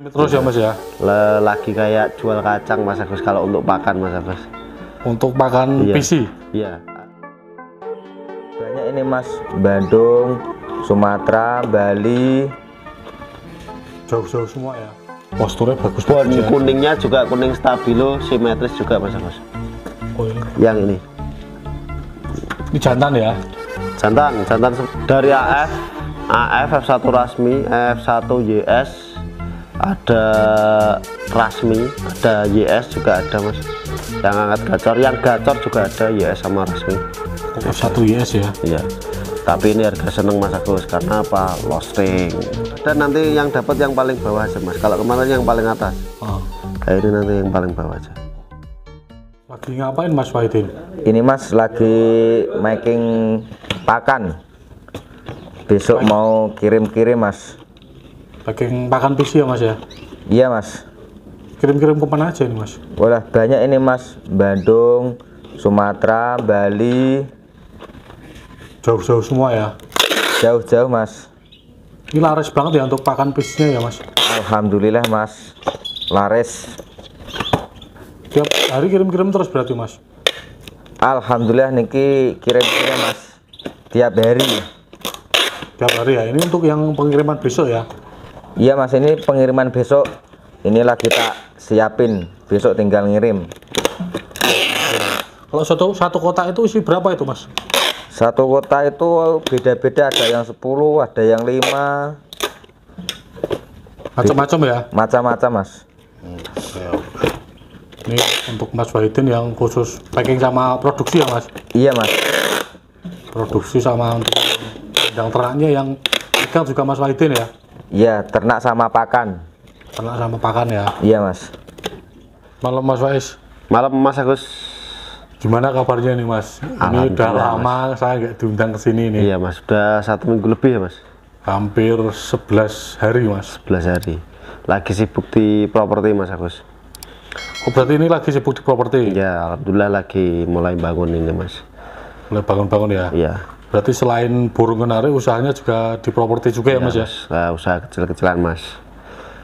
Terus ya Mas ya? Lagi kayak jual kacang Mas Agus kalau untuk pakan Mas Agus. Untuk pakan Iya. PC? Iya. Banyak ini Mas, Bandung, Sumatera, Bali. Jauh-jauh semua ya? Posturnya bagus Bon banget ya? kuningnya juga kuning stabilo, simetris juga Mas Agus. Oh, ini. Yang ini Ini jantan ya? jantan dari AF F1 rasmi, F1 YS, ada rasmi, ada YS juga ada Mas. Yang angkat gacor, yang gacor juga ada YS sama rasmi. F1 YS ya? Iya. Tapi ini harga seneng Mas Agus karena apa? Losting. Dan nanti yang dapat yang paling bawah aja Mas. Kalau kemarin yang paling atas. Oh. Nah, ini nanti yang paling bawah aja. Lagi ngapain Mas Wahidin? Ini Mas lagi making pakan. Besok mau kirim-kirim Mas. Packing pakan PC ya Mas ya? Iya Mas. Kirim-kirim kemana aja ini Mas? Wah banyak ini Mas, Bandung, Sumatera, Bali. Jauh-jauh semua ya? Jauh-jauh Mas. Ini laris banget ya untuk pakan PC-nya ya Mas? Alhamdulillah Mas, laris. Tiap hari kirim-kirim terus berarti Mas? Alhamdulillah niki kirim-kirim Mas, tiap hari. Tiap hari ya? Ini untuk yang pengiriman besok ya? Iya Mas, ini pengiriman besok. Inilah kita siapin, besok tinggal ngirim. Kalau satu kotak itu isi berapa itu Mas? Satu kota itu beda-beda, ada yang 10, ada yang 5. Macam-macam ya? Macam-macam Mas. Ini untuk Mas Wahidin yang khusus packing sama produksi ya Mas? Iya Mas. Produksi sama untuk yang ternaknya yang pegang juga Mas Wahidin ya? Iya, ternak sama pakan. Ternak sama pakan ya? Iya Mas. Malam Mas Wais. Malam Mas Agus. Gimana kabarnya nih Mas? Ini udah lama saya nggak diundang ke sini nih. Iya Mas, sudah 1 minggu lebih ya Mas. Hampir 11 hari Mas. 11 hari. Lagi sibuk di properti Mas Agus. Oh berarti ini lagi sibuk di properti? Ya, alhamdulillah lagi mulai bangun ini Mas. Mulai bangun-bangun ya? Iya. Berarti selain burung kenari usahanya juga di properti juga ya Mas ya? Usaha kecil-kecilan Mas.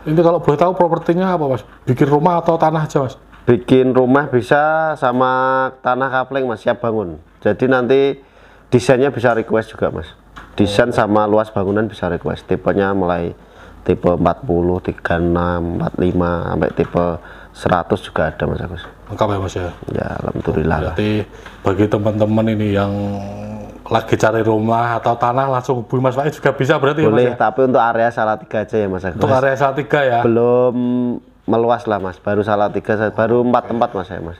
Ini kalau boleh tahu propertinya apa Mas? Bikin rumah atau tanah aja Mas? Bikin rumah bisa, sama tanah kapling Mas, siap bangun. Jadi nanti desainnya bisa request juga Mas. Desain sama luas bangunan bisa request. Tipenya mulai tipe 40, 36, 45 sampai tipe 100 juga ada Mas Agus. Lengkap ya Mas ya? Ya alhamdulillah. Berarti bagi teman-teman ini yang lagi cari rumah atau tanah langsung hubungi Mas Wais juga bisa berarti Boleh, ya Mas ya? tapi untuk area Salatiga aja ya Mas Agus. Untuk area Salatiga ya? Belum meluas lah Mas, baru Salatiga, baru 4 tempat Mas saya Mas.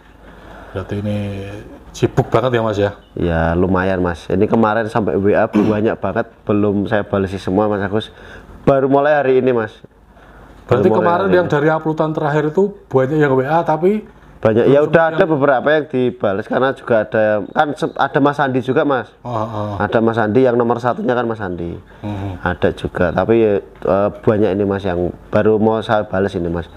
Berarti ini sibuk banget ya Mas ya? Ya lumayan Mas, ini kemarin sampai WA banyak banget, belum saya balesi semua Mas Agus. Baru mulai hari ini Mas. Berarti kemarin yang dari uploadan terakhir itu banyak yang WA tapi banyak ya, udah ada beberapa yang dibales karena juga ada kan ada Mas Andi juga Mas. Ada Mas Andi yang nomor satunya kan Mas Andi. Ada juga, tapi banyak ini Mas yang baru mau saya bales ini Mas.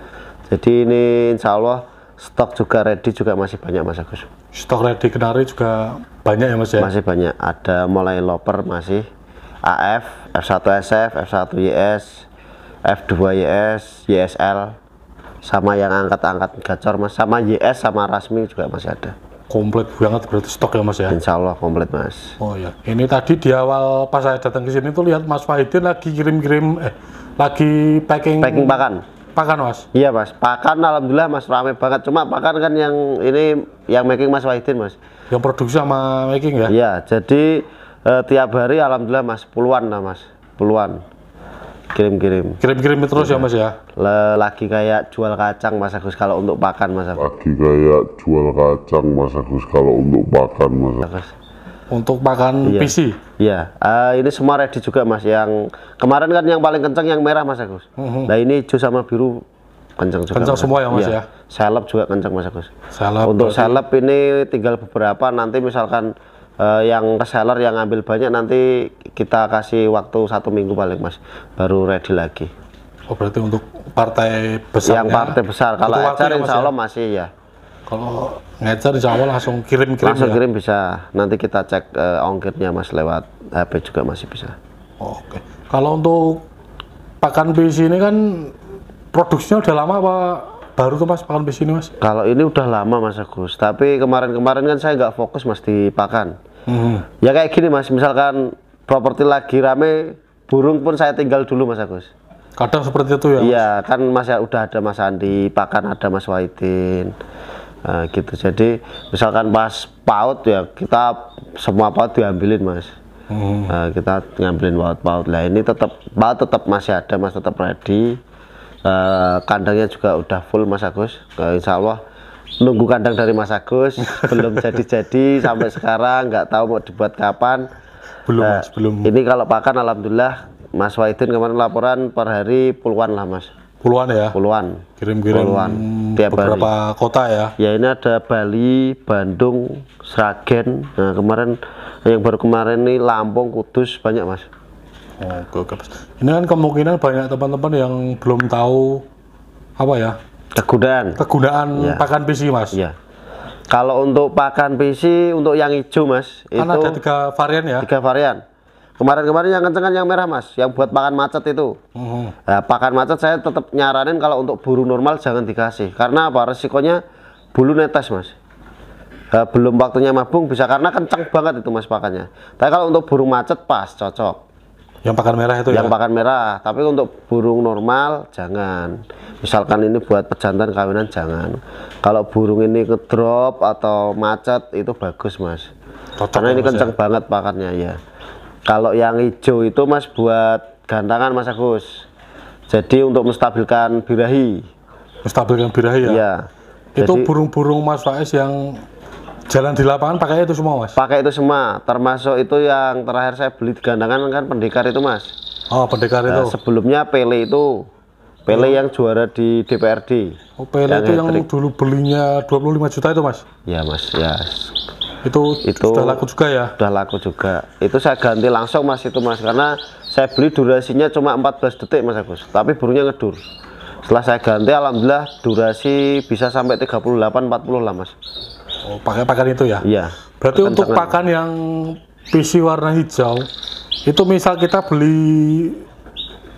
Jadi ini insya Allah stok juga ready juga masih banyak Mas Agus. Stok ready kenari juga banyak ya Mas ya? Masih banyak, ada mulai loper masih AF, F1 SF, F1 YS, F2 YS, YSL, sama yang angkat-angkat gacor Mas, sama YS sama rasmi juga masih ada. Komplit banget berarti stok ya Mas ya? Insya Allah komplit Mas. Oh ya, ini tadi di awal pas saya datang ke sini tuh lihat Mas Wahidin lagi kirim-kirim, lagi packing pakan. Pakan Mas? Iya Mas, pakan alhamdulillah Mas rame banget. Cuma pakan kan yang ini yang making Mas Wahidin Mas. Yang produksi sama making ya? Iya, jadi tiap hari alhamdulillah Mas, puluhan lah Mas, puluhan. Kirim-kirim terus ya Mas ya? Lagi kayak jual kacang Mas Agus kalau untuk pakan Mas Agus. Lagi kayak jual kacang Mas Agus kalau untuk pakan Mas Agus. Untuk pakan PC? Iya, ini semua ready juga Mas. Yang kemarin kan yang paling kencang yang merah Mas Agus. Nah ini hijau sama biru kencang juga. Kencang semua ya Mas ya? Seleb juga kencang Mas Agus. Untuk Seleb seleb ini tinggal beberapa, nanti misalkan yang reseller yang ambil banyak nanti kita kasih waktu 1 minggu paling Mas, baru ready lagi. Oh berarti untuk partai besar? Yang partai besar, kalau ecer insya Allah masih ya. Kalau ngecer insya Allah langsung kirim langsung ya? kirim bisa, nanti kita cek ongkirnya Mas lewat HP juga masih bisa. Oke. Kalau untuk pakan PC ini kan produksinya udah lama apa baru tuh Mas pakan PC ini Mas? Kalau ini udah lama Mas Agus, tapi kemarin-kemarin kan saya nggak fokus Mas di pakan. Ya kayak gini Mas, misalkan properti lagi rame, burung pun saya tinggal dulu Mas Agus. Kadang seperti itu ya? Iya, kan Mas ya udah ada Mas Andi, pakan ada Mas Wahidin. Nah, gitu. Jadi misalkan pas PAUD ya kita semua PAUD diambilin Mas. Nah, kita ngambilin PAUD. Lah ini tetap PAUD tetap masih ada Mas, tetap ready. Kandangnya juga udah full Mas Agus. Insya Allah nunggu kandang dari Mas Agus belum jadi-jadi sampai sekarang, nggak tahu mau dibuat kapan. Belum Mas, belum. Ini kalau pakan alhamdulillah Mas Wahidin kemarin laporan per hari puluhan lah Mas. Puluhan ya? Puluhan. Kirim-kirim tiap beberapa hari. kota ya? Ya ini ada Bali, Bandung, Sragen. Nah kemarin yang baru kemarin ini Lampung, Kudus, banyak Mas. Oke. Ini kan kemungkinan banyak teman-teman yang belum tahu apa ya? Kegunaan Ya. pakan PC Mas. Ya. Kalau untuk pakan PC untuk yang hijau Mas, Kan itu ada 3 varian ya? 3 varian. Kemarin-kemarin yang kenceng kan yang merah Mas, yang buat pakan macet itu. Nah, pakan macet saya tetap nyaranin kalau untuk burung normal jangan dikasih. Karena apa? Resikonya bulu netes Mas. Belum waktunya mabung bisa, karena kenceng banget itu Mas pakannya. Tapi kalau untuk burung macet pas, cocok. Yang pakan merah itu Yang ya? pakan merah, tapi untuk burung normal jangan. Misalkan ini buat pejantan kawinan jangan. Kalau burung ini ngedrop atau macet itu bagus Mas. Cocok Karena ya, ini Mas, kenceng banget pakannya ya. Kalau yang hijau itu Mas buat gantangan Mas Agus. Jadi untuk menstabilkan birahi. Menstabilkan birahi ya? Iya. Itu Jadi burung-burung Mas Faiz yang jalan di lapangan pakai itu semua Mas? pakai itu semua, termasuk itu yang terakhir saya beli di gantangan kan pendekar itu Mas. Oh, pendekar Nah, itu? sebelumnya Pele itu. Pele yang juara di DPRD. Oh, Pele itu yang hat-trick. dulu belinya 25 juta itu Mas? Ya Mas, ya. Itu sudah laku juga ya? Udah laku juga. Itu saya ganti langsung Mas itu Mas, karena saya beli durasinya cuma 14 detik Mas Agus, tapi burungnya ngedur. Setelah saya ganti alhamdulillah durasi bisa sampai 38-40 lah Mas. Oh, pakai pakan itu ya? Iya. Berarti untuk Kencangan. pakan yang PC warna hijau itu misal kita beli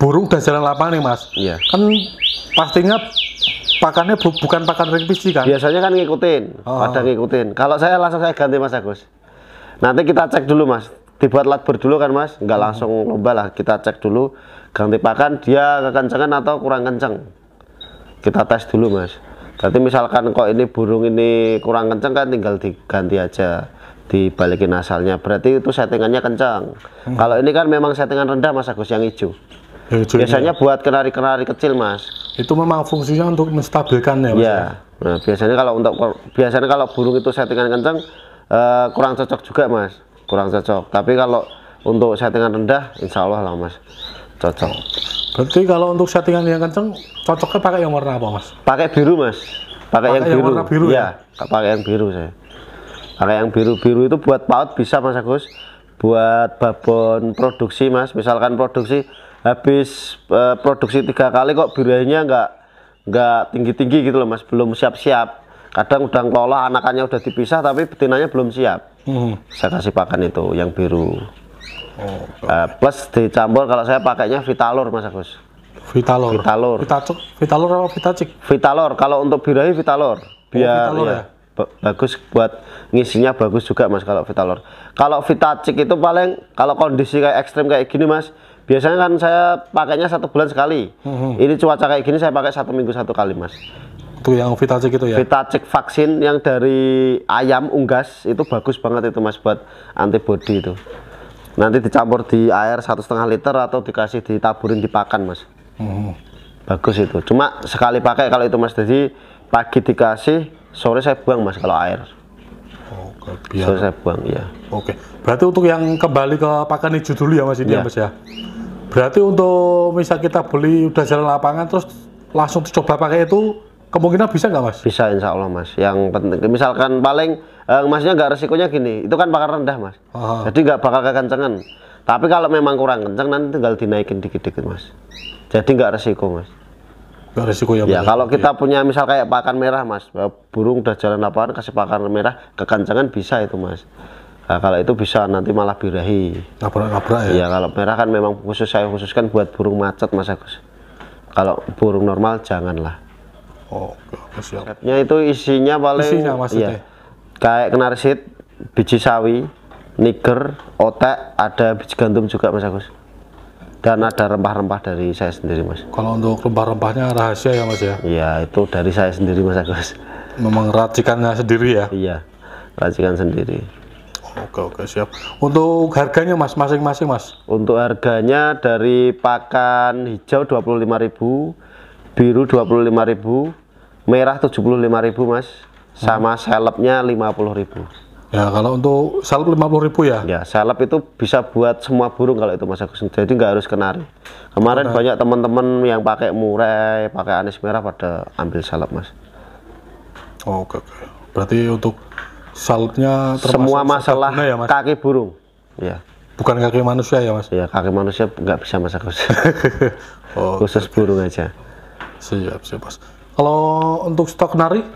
burung udah jalan lapangan nih Mas, Iya. kan pastinya pakannya bukan pakan ring PC kan? Biasanya kan ngikutin, pada ngikutin. Kalau saya langsung saya ganti Mas Agus. Nanti kita cek dulu Mas, dibuat latber dulu kan Mas, nggak langsung lomba lah. Kita cek dulu ganti pakan dia kekencangan atau kurang kenceng. Kita tes dulu Mas. Berarti misalkan kok ini burung ini kurang kenceng kan tinggal diganti aja, dibalikin asalnya. Berarti itu settingannya kencang. Kalau ini kan memang settingan rendah Mas Agus yang hijau. Ya, hijau ini Biasanya buat kenari-kenari kecil Mas. itu memang fungsinya untuk menstabilkan ya Mas? Ya. Nah, biasanya kalau burung itu settingan kencang kurang cocok juga Mas. Kurang cocok. Tapi kalau untuk settingan rendah insya Allah lah Mas. Cocok. Berarti kalau untuk settingan yang kenceng cocoknya pakai yang warna apa Mas? Pakai biru Mas. Pakai yang biru. warna biru ya? Pakai yang biru saya. Pakai yang biru-biru itu buat PAUD bisa Mas Agus. Buat babon produksi Mas. Misalkan produksi habis produksi 3 kali kok birahinya nggak tinggi-tinggi gitu loh Mas, belum siap-siap. Kadang udah ngelola anakannya udah dipisah tapi betinanya belum siap. Saya kasih pakan itu yang biru. Plus dicampur kalau saya pakainya Vitalor Mas Agus. Vitalor. Vitalor. Vitalor apa Vitacik? Vitalor kalau untuk birahi Vitalor. Biar Vitalor ya, ya? bagus buat ngisinya, bagus juga Mas kalau Vitalor. Kalau Vitacik itu paling kalau kondisi kayak ekstrim kayak gini Mas, biasanya kan saya pakainya 1 bulan sekali. Ini cuaca kayak gini saya pakai 1 minggu 1 kali Mas. Itu yang Vitacik itu ya? Vitacik vaksin yang dari ayam unggas itu bagus banget itu Mas buat antibody itu. Nanti dicampur di air 1,5 liter atau dikasih ditaburin di pakan Mas. Bagus itu. Cuma sekali pakai kalau itu Mas. Jadi pagi dikasih, sore saya buang Mas kalau air. Oke, Sore saya buang ya. Oke. Berarti untuk yang kembali ke pakan hijau dulu ya Mas ini Ya. ya Mas ya. Berarti untuk misal kita beli udah jalan lapangan terus langsung coba pakai itu kemungkinan bisa nggak Mas? Bisa insya Allah Mas. Yang penting misalkan paling Masnya nggak resikonya gini, itu kan pakan rendah Mas. Jadi nggak bakal kekencengan. Tapi kalau memang kurang kencang nanti tinggal dinaikin dikit-dikit Mas. Jadi nggak resiko Mas. Nggak resiko ya Mas? Ya kalau kita punya misal kayak pakan merah Mas, burung udah jalan lapangan kasih pakan merah kekencangan bisa itu Mas. Nah, kalau itu bisa nanti malah birahi. Nabrak-nabrak ya? Iya kalau merah kan memang khusus saya khususkan buat burung macet Mas Agus. Kalau burung normal janganlah. Oke, siap. Setnya itu isinya paling Isinya maksudnya? kayak kenarsit, biji sawi, niger, otek, ada biji gandum juga Mas Agus. Dan ada rempah-rempah dari saya sendiri Mas. Kalau untuk rempah-rempahnya rahasia ya Mas ya? Iya, itu dari saya sendiri Mas Agus. Memang racikannya sendiri ya? Iya, racikan sendiri. Oke, siap. Untuk harganya Mas, masing-masing Mas? Untuk harganya dari pakan hijau 25.000, biru 25.000, merah 75.000 Mas, sama selebnya 50.000. Ya, kalau untuk salep 50.000 ya? Ya, salep itu bisa buat semua burung kalau itu Mas Agus. Jadi nggak harus kenari. Kemarin banyak teman-teman yang pakai murai, pakai anis merah pada ambil salep Mas. Oke. Berarti untuk salepnya termasuk Semua masalah ya, Mas? kaki burung. Ya. Bukan kaki manusia ya Mas? Ya, kaki manusia nggak bisa Mas Agus. Khusus Oke. burung aja. Siap Mas. Kalau untuk stok kenari,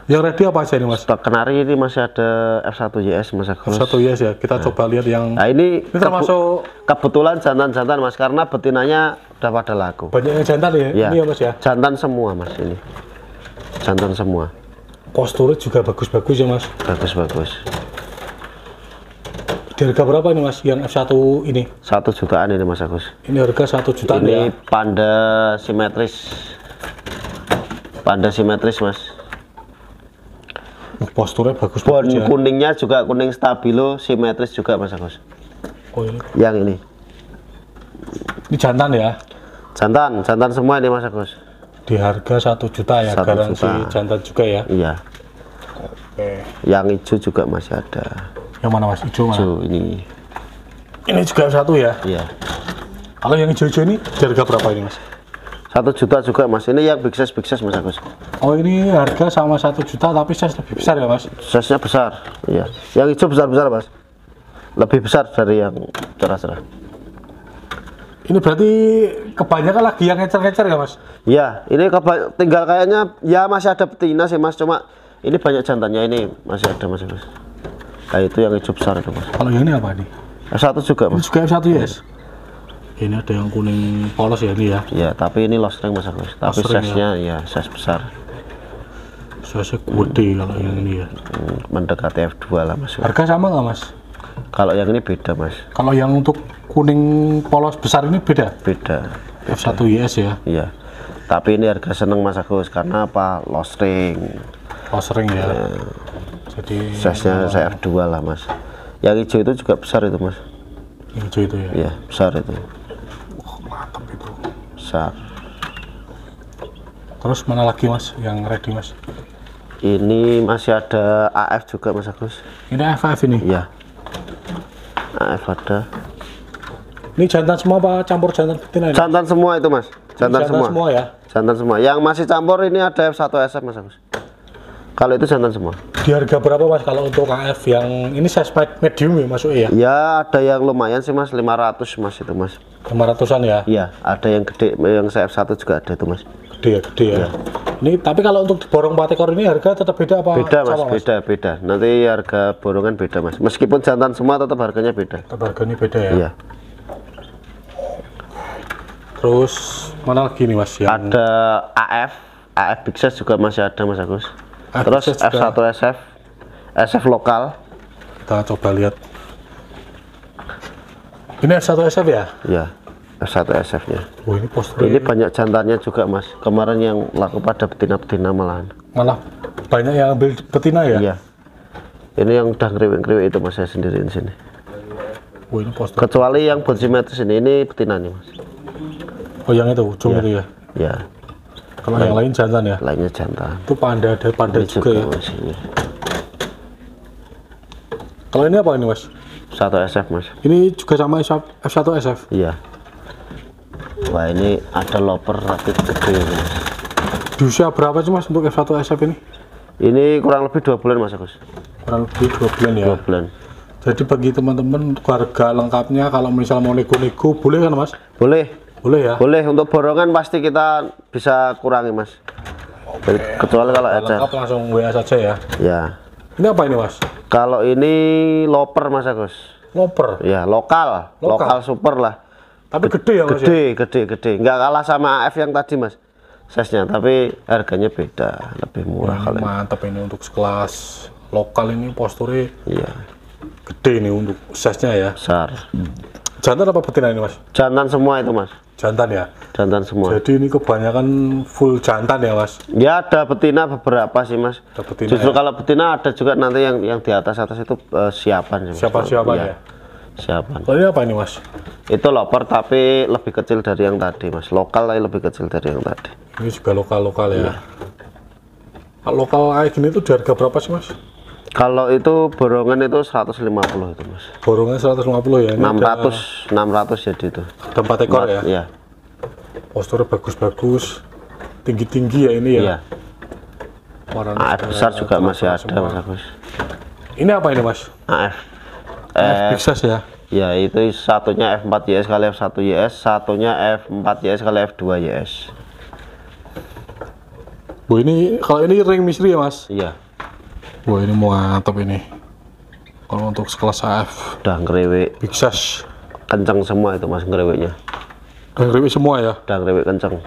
yang ready apa aja ini Mas? Stok kenari ini masih ada F1YS Mas Agus. F1YS ya, kita coba lihat yang Nah ini termasuk kebetulan jantan-jantan Mas, karena betinanya udah pada laku. banyak yang jantan ya? Ya, Ini ya Mas ya? jantan semua Mas ini. Jantan semua. Posturnya juga bagus-bagus ya Mas. Bagus-bagus. Di harga berapa ini Mas yang F1 ini? 1 jutaan ini Mas Agus. Ini harga 1 jutaan Ini ya? panda simetris. Panda simetris Mas. Posturnya Bon bagus-bagus ya? kuningnya juga kuning stabilo simetris juga Mas Agus. Oh ini. Yang ini. Ini jantan ya? Jantan semua ini Mas Agus. Di harga 1 juta ya, 1 garansi juta. jantan juga ya? Iya. Oke. Yang hijau juga masih ada. Yang mana Mas? Hijau mana? Hijau ini. Ini juga F1 ya? Iya. Kalau yang hijau-hijau ini di harga berapa ini Mas? 1 juta juga Mas. Ini yang big size Mas Agus. Oh ini harga sama 1 juta tapi size lebih besar ya Mas? Size-nya besar. Iya. Yang hijau besar-besar Mas. Lebih besar dari yang cerah-cerah. Ini berarti kebanyakan lagi yang ngecer-ngecer ya Mas? Iya, ini tinggal kayaknya ya masih ada betina sih Mas, cuma ini banyak jantannya ini masih ada Mas. Nah itu yang hijau besar itu Mas. Kalau yang ini apa nih? F1 juga Ini Mas. juga F1 yes? Ini ada yang kuning polos ya ini ya? Ya, tapi ini lost ring Mas Agus. Tapi Lost ring, size-nya ya size besar. Size gede kalau yang ini ya. Mendekati F2 lah Mas. Harga sama nggak Mas? Kalau yang ini beda Mas. Kalau yang untuk kuning polos besar ini beda? Beda. F1 YS ya? Iya. Tapi ini harga seneng Mas Agus karena apa? Lost ring. Lost ring ya? Jadi Size-nya saya F2 lah Mas. Yang hijau itu juga besar itu Mas. yang hijau itu ya? Iya, besar itu. Mantap itu. Besar. Terus mana lagi Mas yang ready Mas? Ini masih ada AF juga Mas Agus. Ini FF ini? Iya. AF ada. Ini jantan semua apa campur jantan betina ini? Jantan semua itu Mas. Jantan semua. semua ya? Jantan semua. Yang masih campur ini ada F1 SF Mas Agus. Kalau itu jantan semua. Di harga berapa Mas kalau untuk AF yang ini size medium ya masuk ya? Ya ada yang lumayan sih Mas, 500 Mas itu Mas. 500-an ya? Iya, ada yang gede, yang F1 juga ada itu Mas. Gede ya? Ini tapi kalau untuk borong patekor ini harga tetap beda apa? Beda Mas, sama, beda. Nanti harga borongan beda Mas. Meskipun jantan semua tetap harganya beda. Tetap harganya beda ya? Iya. Terus mana lagi nih Mas? Yang Ada AF big size juga masih ada Mas Agus. AF Terus big size F1 SF lokal. kita coba lihat. Ini F1 SF ya? Ya, F1 SF-nya. Oh ini posturnya Ini banyak jantannya juga Mas. Kemarin yang laku pada betina-betina malahan. malah banyak yang ambil betina ya? Iya. Ini yang udah ngeriwik-ngeriwik itu Mas, saya sendiriin sini. Oh ini postur. Kecuali yang bonsimetris ini betina nih Mas. Oh yang itu, ujung itu ya? Ya, Kalau yang lain jantan ya? lainnya jantan. Itu panda, ada panda Ini juga ya? Mas, ini. Kalau ini apa ini Mas? Satu SF Mas. Ini juga sama F1 SF? Iya. Wah ini ada loper rapid gede Mas. Di usia berapa sih Mas untuk F1 SF ini? Ini kurang lebih 2 bulan Mas Agus. Kurang lebih 2 bulan ya? 2 bulan. Jadi bagi teman-teman keluarga lengkapnya kalau misal mau nego-nego boleh kan Mas? Boleh. Boleh ya? Boleh, untuk borongan pasti kita bisa kurangi Mas. Jadi, kecuali kalau ecer. Lengkap langsung WA saja ya? Ya. Ini apa ini Mas? Kalau ini loper Mas Agus. Ngoper? Ya, lokal Lokal. super lah. Tapi gede ya mas? Gede. Nggak kalah sama AF yang tadi mas. Size-nya, tapi harganya beda, lebih murah. Kalau mantap ini untuk sekelas lokal ini posturnya. Iya. Gede ini untuk size-nya ya. Besar. Jantan apa betina ini mas? Jantan semua itu mas. Jantan ya? Jantan semua. Jadi ini kebanyakan full jantan ya mas? Ya ada betina beberapa sih mas. Ada betina, justru ya? Kalau betina ada juga nanti yang di atas itu siapan. Siapan ya? Siapan. Kalau ini apa ini mas? Itu loper tapi lebih kecil dari yang tadi mas. Lokal tapi lebih kecil dari yang tadi. Ini juga lokal ya? Iya. Lokal kayak gini tuh di harga berapa sih mas? Kalau itu borongan itu 150 itu mas. Borongan 150 ya? Ini 600 jadi itu. Ada 4 ekor ya? Iya. Posturnya bagus-bagus, tinggi-tinggi ya ini ya? Iya. AF besar juga masih ada mas Agus. Ini apa ini mas? AF Big size ya? Ya itu satunya F4YS kali F1YS, satunya F4YS kali F2YS. Bu ini kalau ini ring misteri ya mas? Iya. Wah ini mantap ini. Kalau untuk sekelas AF. Udah ngerewek. Big size. Kencang semua itu mas ngereweknya. Ngerewek semua ya? Udah ngerewek kencang.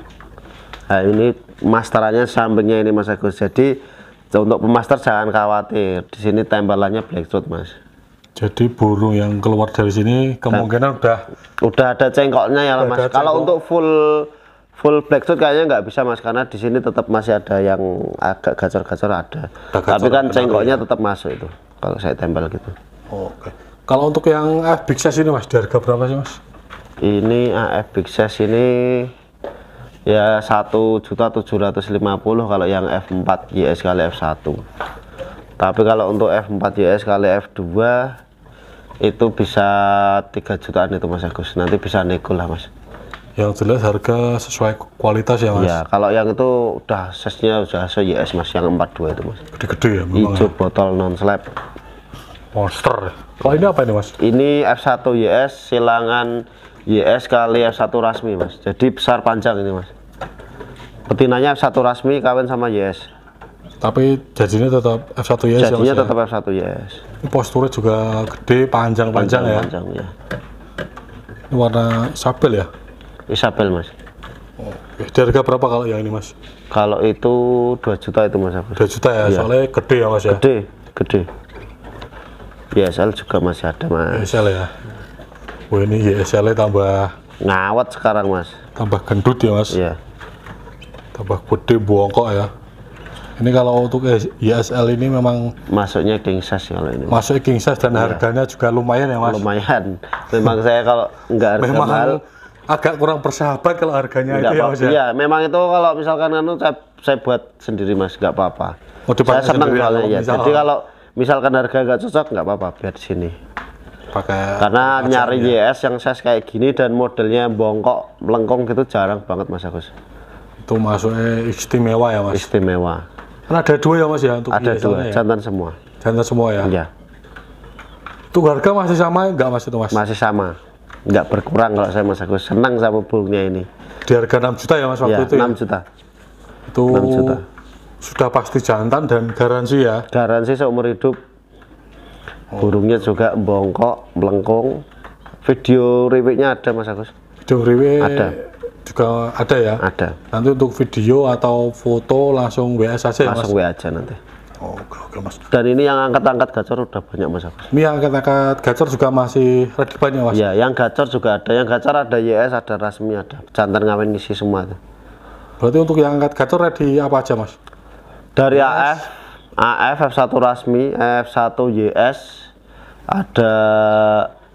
Nah ini masterannya sampingnya ini mas Agus. Jadi untuk pemaster jangan khawatir. Di sini tempelannya blackthroat mas. Jadi burung yang keluar dari sini kemungkinan udah ada cengkoknya ya mas. Kalau untuk full blackthroat kayaknya nggak bisa mas, karena di sini tetap masih ada yang agak gacor-gacor ada. Tapi kan cengkoknya tetap masuk itu kalau saya tempel gitu. Oke. Kalau untuk yang AF big size ini mas, di harga berapa sih mas? Ini AF big size ini ya 1.750.000 kalau yang F4YS kali F1. Tapi kalau untuk F4YS kali F2 itu bisa 3 jutaan itu mas Agus. Nanti bisa nego lah mas. Yang jelas harga sesuai kualitas ya mas? Ya kalau yang itu udah size-nya udah YS mas, yang 42 itu mas. Gede-gede ya memang. Hijau botol non slab. Monster. Kalau ini apa ini mas? Ini F1YS silangan YS kali F1 rasmi mas. Jadi besar panjang ini mas. Betinanya F1 rasmi kawin sama YS. Tapi jadinya tetap F1YS ya mas? Jadinya tetap F1YS. Ini posturnya juga gede, panjang-panjang ya? Panjang ya. Ini warna Isabel ya? Isabel mas. Oke. Di harga berapa kalau yang ini mas? Kalau itu 2 juta itu mas. 2 juta ya? Iya. Soalnya gede ya mas ya? Gede. YSL juga masih ada mas. YSL ya? Wah ini YSL nya tambah ngawet sekarang mas. Tambah gendut ya mas? Iya. Tambah gede, bongkok ya. Ini kalau untuk YSL ini memang masuknya king size kalau ini. Masuknya king size dan harganya juga lumayan ya mas? Lumayan. Memang saya kalau nggak harga memang mahal agak kurang bersahabat kalau harganya itu ya mas ya? Iya, memang itu kalau misalkan saya buat sendiri mas, nggak apa-apa. Saya senang soalnya ya. Jadi kalau misalkan harga nggak cocok nggak apa-apa, biar di sini. Karena nyari YS yang size kayak gini dan modelnya bongkok melengkung gitu jarang banget mas Agus. Itu masuknya istimewa ya mas? Istimewa. Kan ada 2 ya mas ya untuk ada 2 ya? jantan semua. Jantan semua ya? Iya. Itu harga masih sama nggak mas itu mas? Masih sama, nggak berkurang kalau saya mas Agus. Senang sama burungnya ini. Di harga 6 juta ya mas waktu ya, itu 6 juta. Itu 6 juta. Sudah pasti jantan dan garansi ya? Garansi seumur hidup. Burungnya juga bongkok, melengkung. Video riwiknya ada mas Agus. Video riwik ada. Juga ada ya? Ada. Nanti untuk video atau foto langsung WA saja langsung ya mas? WA aja nanti. Oke mas. Dan ini yang angkat-angkat gacor udah banyak mas Agus. Ini yang angkat-angkat gacor juga masih ready banyak mas? Ya yang gacor juga ada. Yang gacor ada YS, ada rasmi, ada jantan ngawin ngisi semua itu. Berarti untuk yang angkat gacor ready apa aja mas? Dari AF F1 rasmi, F1 YS, ada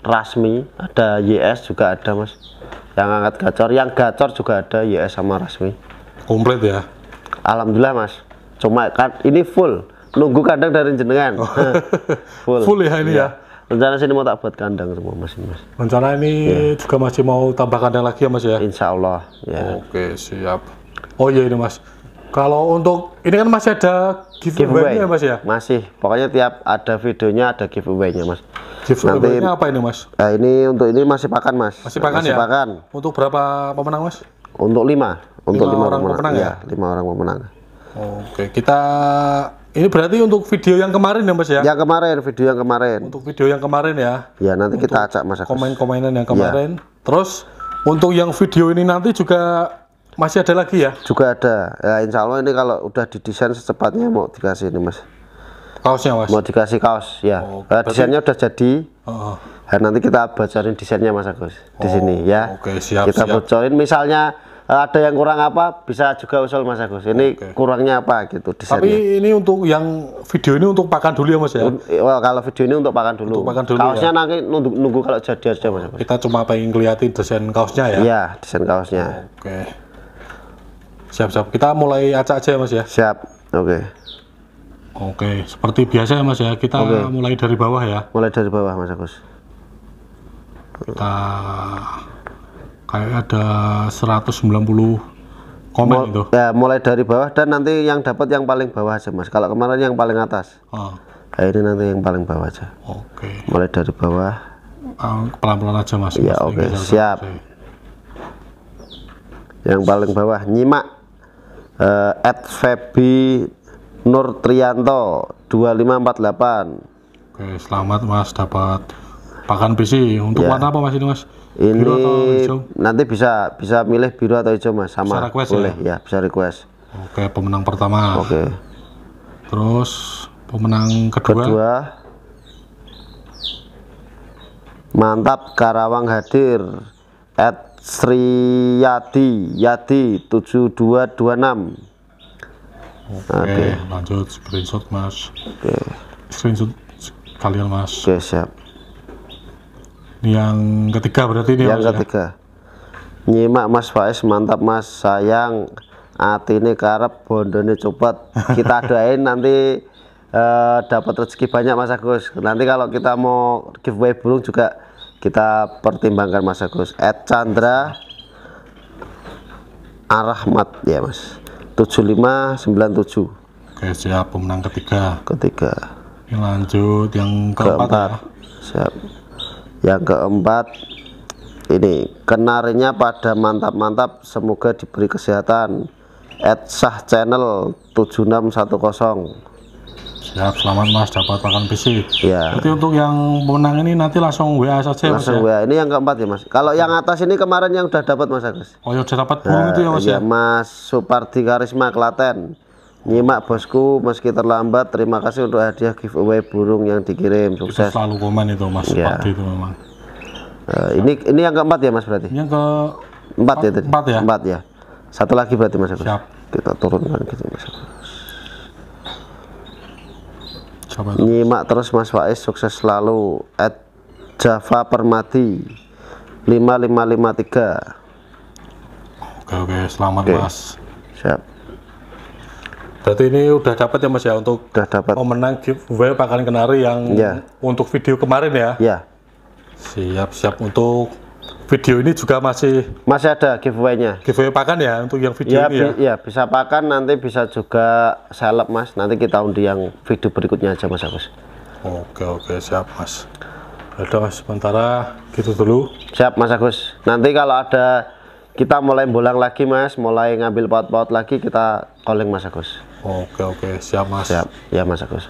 rasmi, ada YS juga ada mas. Yang angkat gacor, yang gacor juga ada YS sama rasmi. Komplit ya? Alhamdulillah mas. Cuma kan ini full, nunggu kandang dari jenengan. Full ya ini ya? Rencana sini mau tak buat kandang semua mas. Rencana ini juga masih mau tambah kandang lagi ya mas ya? Insya Allah ya. Oke siap. Oh iya ini mas, kalau untuk ini kan masih ada giveaway-nya mas ya? Masih, pokoknya tiap ada videonya ada giveaway-nya mas. Giveaway-nya apa ini mas? Nah ini untuk ini masih pakan mas. Masih pakan ya? Pakan. Untuk berapa pemenang mas? Untuk 5. Untuk 5 orang pemenang ya? 5 orang pemenang. Oke, kita ini berarti untuk video yang kemarin ya mas ya? Yang kemarin, video yang kemarin. Untuk video yang kemarin ya? Ya nanti kita acak mas. Komen-komenan yang kemarin. Ya. Terus Untuk yang video ini nanti juga masih ada lagi ya? Juga ada. Ya insya Allah ini kalau udah didesain secepatnya mau dikasih ini mas. Kaosnya mas? Mau dikasih kaos ya. Desainnya udah jadi. Nah, nanti kita bocorin desainnya mas Agus di sini ya. Oke, siap. Kita bocorin misalnya ada yang kurang apa bisa juga usul mas Agus. Ini kurangnya apa gitu desainnya. Tapi ini untuk yang video ini untuk pakan dulu ya mas ya? Well, kalau video ini untuk pakan dulu. Untuk pakan dulu kaosnya ya? nanti nunggu kalau jadi aja mas Agus. Kita cuma pengen ngeliatin desain kaosnya ya? Iya desain kaosnya. Oke. Siap-siap. Kita mulai acak aja ya mas ya? Siap. Oke. Oke, seperti biasa ya mas ya. Kita mulai dari bawah ya. Mulai dari bawah mas Agus. Kita kayak ada 190 komen itu. Ya mulai dari bawah dan nanti yang dapat yang paling bawah aja mas. Kalau kemarin yang paling atas. Nah, ini nanti yang paling bawah aja. Oke. Mulai dari bawah. Pelan-pelan aja mas. Ya oke. Siap. Yang paling bawah nyimak @febi Nur Trianto 2548. Oke, selamat mas dapat pakan PC. Untuk warna apa mas ini mas? Ini biru atau hijau? nanti bisa milih biru atau hijau mas, sama bisa request, boleh ya? Bisa request. Oke, pemenang pertama. Oke. Terus pemenang kedua. Mantap Karawang hadir @Sriyadi 7226. Oke, lanjut screenshot mas. Oke. Screenshot kalian mas. Oke, siap. Ini yang ketiga berarti ini yang ketiga. Nyimak Mas Faiz, mantap mas, sayang atine karep bondone copot. Kita doain nanti dapat rezeki banyak mas Agus. Nanti kalau kita mau giveaway burung juga kita pertimbangkan mas Agus. @Chandra Arahmat ya mas 7597. Oke, siap. Pemenang ketiga. Ini lanjut yang keempat ya. Siap. Yang keempat ini kenarinya pada mantap-mantap, semoga diberi kesehatan. @Sah channel 7610. Siap, selamat mas dapat pakan PC. Ya. Berarti untuk yang pemenang ini nanti langsung WA saja langsung mas ya? WA. Ini yang keempat ya mas. Kalau yang atas ini kemarin yang udah dapat mas Agus. Oh ya udah dapat burung itu ya mas ya, ya? Mas Supardi Karisma Klaten. Nyimak bosku meski terlambat, terima kasih untuk hadiah giveaway burung yang dikirim, sukses. Itu selalu komen itu mas Supardi itu memang. Ini yang keempat ya mas berarti? Yang keempat ya tadi? Empat ya? Satu lagi berarti mas Agus. Siap. Kita turunkan gitu mas Agus. Coba Nyimak terus Mas Faiz, sukses selalu. @Java Permadi 5553. Oke, selamat mas. Siap. Berarti ini udah dapat ya mas ya untuk Udah dapat. pemenang giveaway pakan kenari yang untuk video kemarin ya? Ya. Siap. Untuk video ini juga masih ada giveaway-nya. Giveaway pakan ya untuk yang video ini ya? Iya, bisa pakan, nanti bisa juga seleb mas. Nanti kita undi yang video berikutnya aja mas Agus. Oke, siap mas. Udah mas, sementara gitu dulu. Siap mas Agus. Nanti kalau ada kita mulai bolang lagi mas, mulai ngambil paut-paut lagi, kita calling mas Agus. Oke, siap mas. Siap, ya mas Agus.